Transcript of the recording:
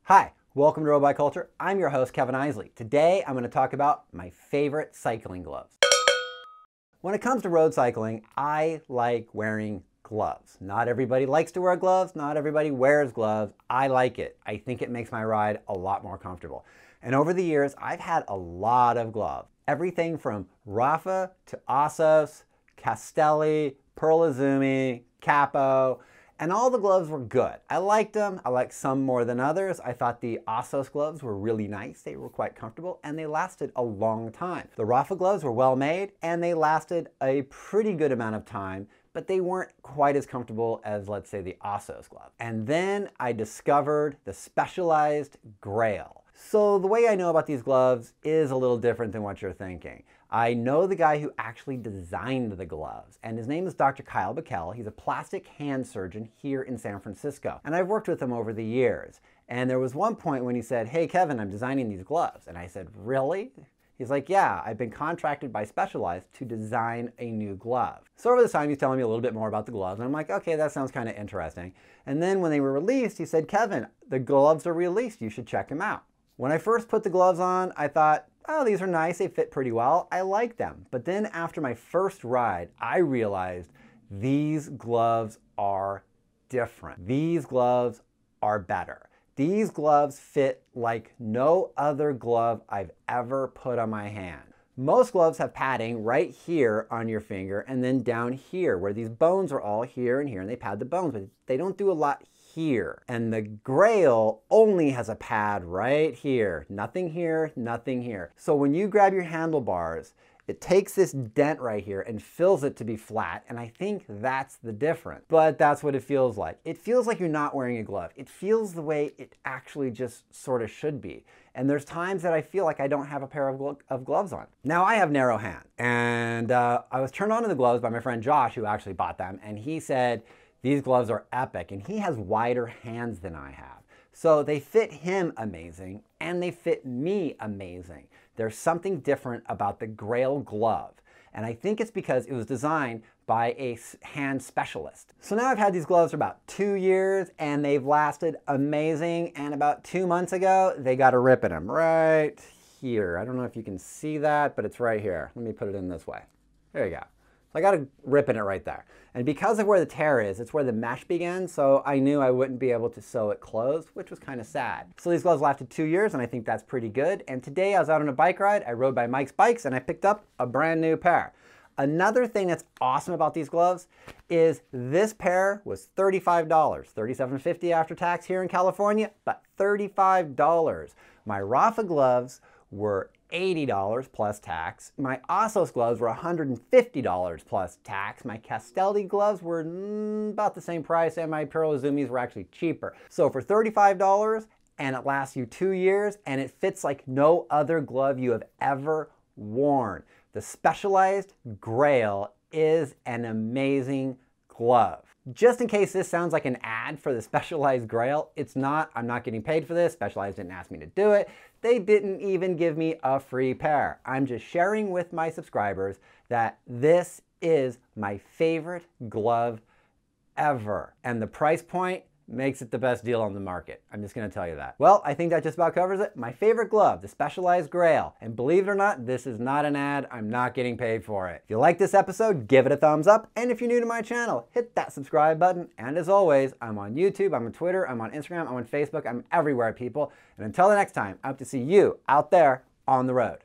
Hi, welcome to Road Bike Culture. I'm your host, Kevin Isley. Today, I'm going to talk about my favorite cycling gloves. When it comes to road cycling, I like wearing gloves. Not everybody likes to wear gloves. Not everybody wears gloves. I like it. I think it makes my ride a lot more comfortable. And over the years, I've had a lot of gloves. Everything from Rafah to Assos, Castelli, Pearl Izumi, Capo, and all the gloves were good. I liked them. I liked some more than others. I thought the Assos gloves were really nice. They were quite comfortable and they lasted a long time. The Rafah gloves were well made and they lasted a pretty good amount of time, but they weren't quite as comfortable as, let's say, the Assos glove. And then I discovered the Specialized Grail. So the way I know about these gloves is a little different than what you're thinking. I know the guy who actually designed the gloves, and his name is Dr. Kyle Backel. He's a plastic hand surgeon here in San Francisco, and I've worked with him over the years. And there was one point when he said, "Hey Kevin, I'm designing these gloves." And I said, "Really?" He's like, "Yeah, I've been contracted by Specialized to design a new glove." So over this time, he's telling me a little bit more about the gloves, and I'm like, okay, that sounds kind of interesting. And then when they were released, he said, "Kevin, the gloves are released. You should check them out." When I first put the gloves on, I thought, oh, these are nice, they fit pretty well, I like them. But then after my first ride, I realized these gloves are different. These gloves are better. These gloves fit like no other glove I've ever put on my hand. Most gloves have padding right here on your finger and then down here where these bones are all here and here, and they pad the bones, but they don't do a lot here. And the Grail only has a pad right here. Nothing here, nothing here. So when you grab your handlebars, it takes this dent right here and fills it to be flat, and I think that's the difference. But that's what it feels like. It feels like you're not wearing a glove. It feels the way it actually just sort of should be. And there's times that I feel like I don't have a pair of gloves on. Now I have narrow hands, and I was turned on to the gloves by my friend Josh, who actually bought them, and he said, these gloves are epic, and he has wider hands than I have. So they fit him amazing, and they fit me amazing. There's something different about the Grail glove, and I think it's because it was designed by a hand specialist. So now I've had these gloves for about 2 years, and they've lasted amazing, and about 2 months ago, they got a rip in them right here. I don't know if you can see that, but it's right here. Let me put it in this way. There you go. I got a rip in it right there. And because of where the tear is, it's where the mesh begins, so I knew I wouldn't be able to sew it closed, which was kind of sad. So these gloves lasted 2 years, and I think that's pretty good. And today I was out on a bike ride, I rode by Mike's Bikes, and I picked up a brand new pair. Another thing that's awesome about these gloves is this pair was $35, $37.50 after tax here in California, but $35. My Rafah gloves were $80 plus tax. My Assos gloves were $150 plus tax. My Castelli gloves were about the same price, and my Pearl Izumis were actually cheaper. So for $35, and it lasts you 2 years, and it fits like no other glove you have ever worn. The Specialized Grail is an amazing glove. Just in case this sounds like an ad for the Specialized Grail, it's not. I'm not getting paid for this. Specialized didn't ask me to do it. They didn't even give me a free pair. I'm just sharing with my subscribers that this is my favorite glove ever. And the price point makes it the best deal on the market. I'm just gonna tell you that. Well, I think that just about covers it. My favorite glove, the Specialized Grail. And believe it or not, this is not an ad. I'm not getting paid for it. If you like this episode, give it a thumbs up. And if you're new to my channel, hit that subscribe button. And as always, I'm on YouTube, I'm on Twitter, I'm on Instagram, I'm on Facebook, I'm everywhere, people. And until the next time, I hope to see you out there on the road.